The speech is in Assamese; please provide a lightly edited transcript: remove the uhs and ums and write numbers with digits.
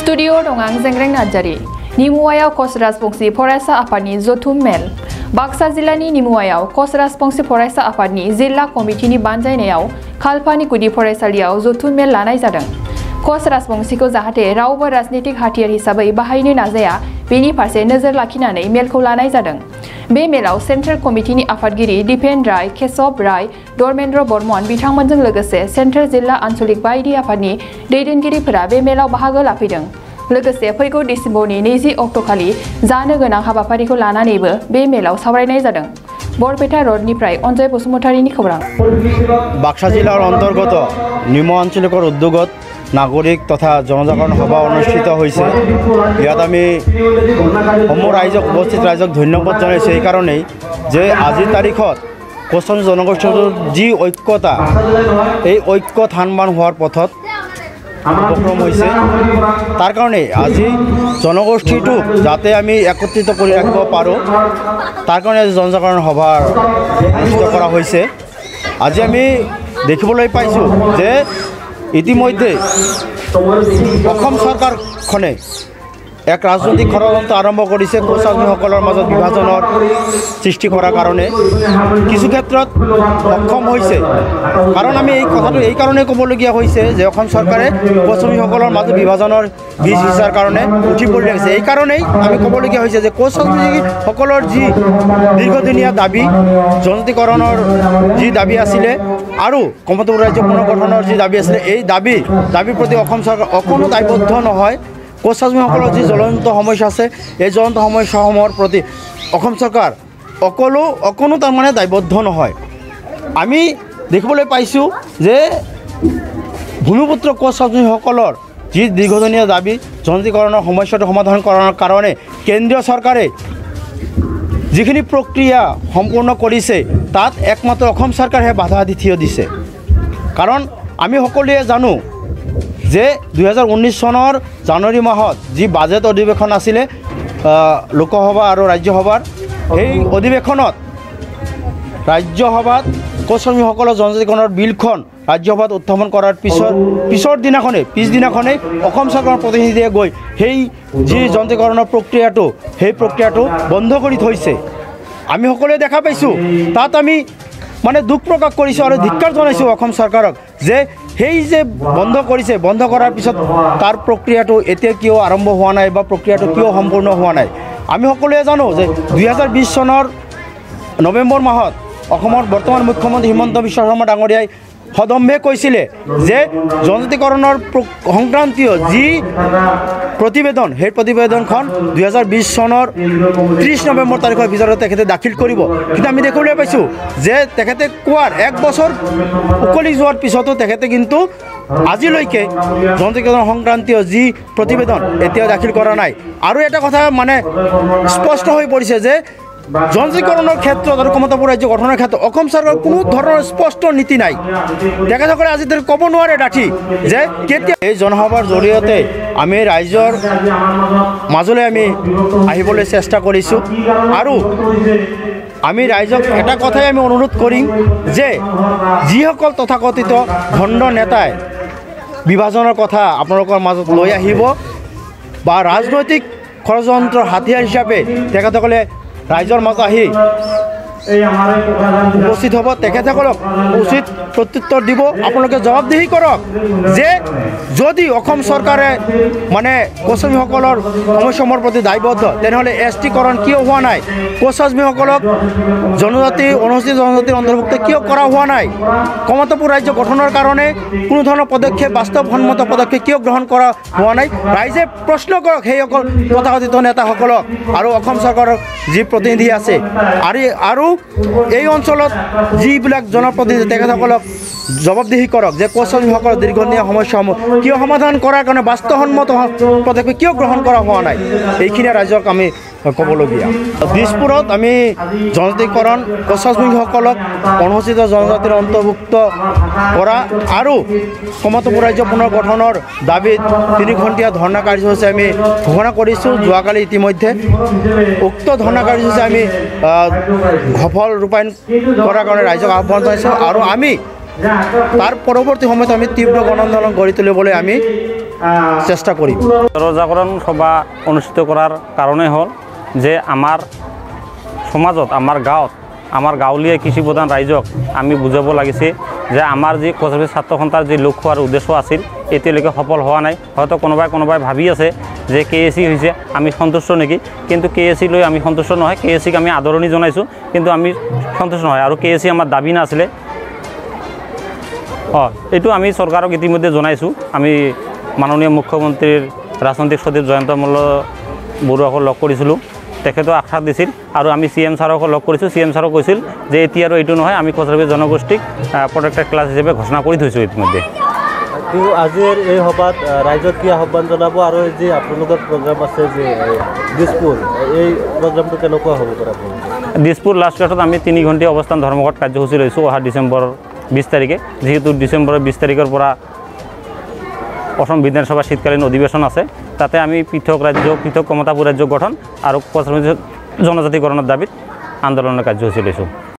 Studio Dongang Zengreng Najari Nimuayau Kos Raspongsi Foresa Apani Zotum Mel Baksa Zilani Nimuayau Kos Raspongsi Foresa Apani Zilla Komitini Banjainayau Kalpani Kudi Foresa Liao Zotum Mel Lanai Zadang Kos Raspongsi ko Zahate Rauba Rasnitik Hatiar Hisabai Bahaini Nazaya Bini Parse Nazar Lakinane Melko Lanai Zadang Be Melau Central Committee ni Afadgiri Dipen Rai Kesop Rai Dormendro Bormon Bitangmanjang Legase Central Zilla Ansulik Baidi Afadni Deidengiri Pera Be Melau Bahago Lapidang Legase Faigo Disiboni Nezi Oktokali Zana Ganang Habapariko Lana Neighbor Be Melau Sawarai Zadang Borpeta Road Niprai Onjay Posumotari Nikorang Baksha Jillar Antargota Nimo Anchalikor Uddogot নাগরিক তথা জনজাগরণ সভা অনুষ্ঠিত হৈছে ইয়াত আমি সমূহ ৰাইজক উপস্থিত ৰাইজক ধন্যবাদ জনাইছোঁ এই কাৰণেই যে আজিৰ তাৰিখত কোচন জনগোষ্ঠীৰ যি ঐক্যতা এই ঐক্য থানবান হোৱাৰ পথত উপক্ৰম হৈছে তাৰ কাৰণে আজি জনগোষ্ঠীটো যাতে আমি একত্ৰিত কৰি ৰাখিব পাৰোঁ তাৰ কাৰণে জনজাগৰণ সভা অনুষ্ঠিত কৰা হৈছে আজি আমি দেখিবলৈ পাইছোঁ যে ইতিমধ্যে অসম সৰকাৰখনে এক ৰাজনৈতিক ষড়যন্ত্ৰ আৰম্ভ কৰেছে কোচাজমীসকলৰ মাজত বিভাজনৰ সৃষ্টি কৰাৰ কাৰণে কিছু ক্ষেত্ৰত সক্ষম হৈছে কাৰণ আমি এই কথাটো এই কাৰণে ক'বলগীয়া হৈছে যে অসম চৰকাৰে কোচাজমীসকলৰ মাজত বিভাজনৰ বীজ সিঁচাৰ কাৰণে উঠি পৰি লাগিছে এই কাৰণেই আমি ক'বলগীয়া হৈছে যে কোচাজমীসকলৰ যি দীৰ্ঘদিনীয়া দাবী জনজাতিকৰণৰ যি দাবী আছিলে আৰু কমতপুৰ ৰাজ্য পুনৰ্গঠনৰ যি দাবী আছিলে এই দাবীৰ প্ৰতি অসম চৰকাৰ অকণো দায়বদ্ধ নহয় কোচাজমীসকলৰ যি জ্বলন্ত সমস্যা আছে এই জ্বলন্ত সমস্যাসমূহৰ প্ৰতি অসম চৰকাৰ অকণো তাৰমানে দায়বদ্ধ নহয় আমি দেখিবলৈ পাইছোঁ যে ভূমিপুত্ৰ কোচাজমীসকলৰ যি দীৰ্ঘদিনীয়া দাবী জনজাতিকৰণৰ সমস্যাটো সমাধান কৰাৰ কাৰণে কেন্দ্ৰীয় চৰকাৰে যিখিনি প্ৰক্ৰিয়া সম্পূৰ্ণ কৰিছে তাত একমাত্ৰ অসম চৰকাৰেহে বাধা দি থিয় দিছে কাৰণ আমি সকলোৱে জানো যে 2019 চনৰ জানুৱাৰী মাহত যি বাজেট অধিৱেশন আছিলে লোকসভা আৰু ৰাজ্যসভাৰ সেই অধিৱেশনত ৰাজ্যসভাত কোচাজমীসকলৰ জনজাতিকৰণৰ বিলখন ৰাজ্যসভাত উত্থাপন কৰাৰ পিছদিনাখনেই অসম চৰকাৰৰ প্ৰতিনিধিয়ে গৈ সেই যি জনজাতিকৰণৰ প্ৰক্ৰিয়াটো বন্ধ কৰি থৈছে আমি সকলোৱে দেখা পাইছোঁ তাত আমি মানে দুখ প্ৰকাশ কৰিছোঁ আৰু ধিক্কাৰ জনাইছোঁ অসম চৰকাৰক যে সেই যে বন্ধ কৰাৰ পিছত তাৰ প্ৰক্ৰিয়াটো এতিয়া কিয় আৰম্ভ হোৱা নাই বা প্ৰক্ৰিয়াটো কিয় সম্পূৰ্ণ হোৱা নাই আমি সকলোৱে জানো যে 2020 চনৰ নৱেম্বৰ মাহত অসমৰ বৰ্তমান মুখ্যমন্ত্ৰী হিমন্ত বিশ্ব শৰ্মা ডাঙৰীয়াই সদম্ভে কৈছিলে যে জনজাতিকৰণৰ সংক্ৰান্তীয় যি প্ৰতিবেদন সেই প্ৰতিবেদনখন 2020 চনৰ 30 নৱেম্বৰ তাৰিখৰ ভিতৰত তেখেতে দাখিল কৰিব কিন্তু আমি দেখিবলৈ পাইছোঁ যে তেখেতে কোৱাৰ এক বছৰ উকলি যোৱাৰ পিছতো তেখেতে কিন্তু আজিলৈকে জনজাতিকৰণ সংক্ৰান্তীয় যি প্ৰতিবেদন এতিয়াও দাখিল কৰা নাই আৰু এটা কথা মানে স্পষ্ট হৈ পৰিছে যে জনজাতিকৰণৰ ক্ষেত্ৰত আৰু কমতপুৰ ৰাজ্য গঠনৰ ক্ষেত্ৰত অসম চৰকাৰৰ কোনো ধৰণৰ স্পষ্ট নীতি নাই তেখেতসকলে আজি ক'ব নোৱাৰে ডাঠি যে কেতিয়া এই জনসভাৰ জৰিয়তে আমি ৰাইজৰ মাজলৈ আমি আহিবলৈ চেষ্টা কৰিছোঁ আৰু আমি ৰাইজক এটা কথাই আমি অনুৰোধ কৰিম যে যিসকল তথাকথিত ভণ্ড নেতাই বিভাজনৰ কথা আপোনালোকৰ মাজত লৈ আহিব বা ৰাজনৈতিক ষড়যন্ত্ৰৰ হাতিয়াৰ হিচাপে তেখেতসকলে ৰাইজৰ মাজত আহি উপস্থিত হ'ব তেখেতসকলক উচিত প্ৰত্যুত্তৰ দিব আপোনালোকে জবাবদিহি কৰক যে যদি অসম চৰকাৰে মানে কোচাজমীসকলৰ সমস্যাসমূহৰ প্ৰতি দায়বদ্ধ তেনেহ'লে এছটিকৰণ কিয় হোৱা নাই কোচাজমীসকলক অনুসূচিত জনজাতিৰ অন্তৰ্ভুক্ত কিয় কৰা হোৱা নাই কমতপুৰ ৰাজ্য গঠনৰ কাৰণে কোনো ধৰণৰ পদক্ষেপ বাস্তৱসন্মত পদক্ষেপ কিয় গ্ৰহণ কৰা হোৱা নাই ৰাইজে প্ৰশ্ন কৰক সেইসকল তথাকথিত নেতাসকলক আৰু অসম চৰকাৰৰ যি প্ৰতিনিধি আছে আৰু এই অঞ্চলত যিবিলাক জনপ্ৰতিনিধি তেখেতসকলক জবাবদিহি কৰক যে কোচাজমীসকলৰ দীৰ্ঘদিনীয়া সমস্যাসমূহ কিয় সমাধান কৰাৰ কাৰণে বাস্তৱসন্মত পদক্ষেপ কিয় গ্ৰহণ কৰা হোৱা নাই এইখিনি ৰাইজক আমি ক'বলগীয়া দিছপুৰত আমি জনজাতিকৰণ কোচাজমীসকলক অনুসূচিত জনজাতিৰ অন্তৰ্ভুক্ত কৰা আৰু কমতপুৰ ৰাজ্য পুনৰ্গঠনৰ দাবীত 3 ঘণ্টীয়া ধৰ্ণা কাৰ্যসূচী আমি ঘোষণা কৰিছোঁ যোৱাকালি ইতিমধ্যে উক্ত ধৰ্ণা কাৰ্যসূচী আমি সফল ৰূপায়ণ কৰাৰ কাৰণে ৰাইজক আহ্বান জনাইছোঁ আৰু আমি তাৰ পৰৱৰ্তী সময়ত আমি তীব্ৰ গণ আন্দোলন গঢ়ি তুলিবলৈ আমি চেষ্টা কৰিম। জনজাগৰণ সভা অনুষ্ঠিত কৰাৰ কাৰণে হ'ল যে আমাৰ সমাজত, আমাৰ গাঁৱত, আমাৰ গাঁৱলীয়া কৃষি প্ৰধান ৰাইজক আমি বুজাব লাগিছে যে আমাৰ যি কোচৰাপানী ছাত্ৰ সন্থাৰ যি লক্ষ্য আৰু উদ্দেশ্য আছিল এতিয়ালৈকে সফল হোৱা নাই। হয়তো কোনোবাই ভাবি আছে যে KAC হৈছে আমি সন্তুষ্ট নেকি, কিন্তু KAC লৈ আমি সন্তুষ্ট নহয়। KACক আমি আদৰণি জনাইছোঁ, কিন্তু আমি সন্তুষ্ট নহয়। আৰু KAC আমাৰ দাবী নাছিলে। এইটো আমি চৰকাৰক ইতিমধ্যে জনাইছোঁ। আমি মাননীয় মুখ্যমন্ত্ৰীৰ ৰাজনৈতিক সচিব জয়ন্ত মল্ল বৰুৱাকো লগ কৰিছিলোঁ, তেখেতেও আশ্বাস দিছিল। আৰু আমি CM ছাৰকো লগ কৰিছোঁ। CM ছাৰক কৈছিল যে এতিয়া আৰু এইটো নহয়, আমি কোচৰাপানী জনগোষ্ঠীক প্ৰটেক্টেড ক্লাছ হিচাপে ঘোষণা কৰি থৈছোঁ ইতিমধ্যে। আজিৰ এই সভাত ৰাইজক কি আহ্বান জনাব, আৰু যি আপোনালোকৰ প্ৰগ্ৰাম আছে যে দিছপুৰ, এই প্ৰগ্ৰামটো কেনেকুৱা হ'ব পাৰে? দিছপুৰ লাষ্ট গেটত আমি 3 ঘণ্টীয়া অৱস্থান ধৰ্মঘট কাৰ্যসূচী লৈছোঁ অহা ডিচেম্বৰ 20 তাৰিখে। যিহেতু ডিচেম্বৰৰ 20 তাৰিখৰ পৰা অসম বিধানসভা শীতকালীন অধিৱেশন আছে, তাতে আমি পৃথক ৰাজ্য, পৃথক ক্ষমতাবোৰ ৰাজ্য গঠন আৰু কোচৰাপানী জনজাতিকৰণৰ দাবীত আন্দোলনৰ কাৰ্যসূচী লৈছোঁ।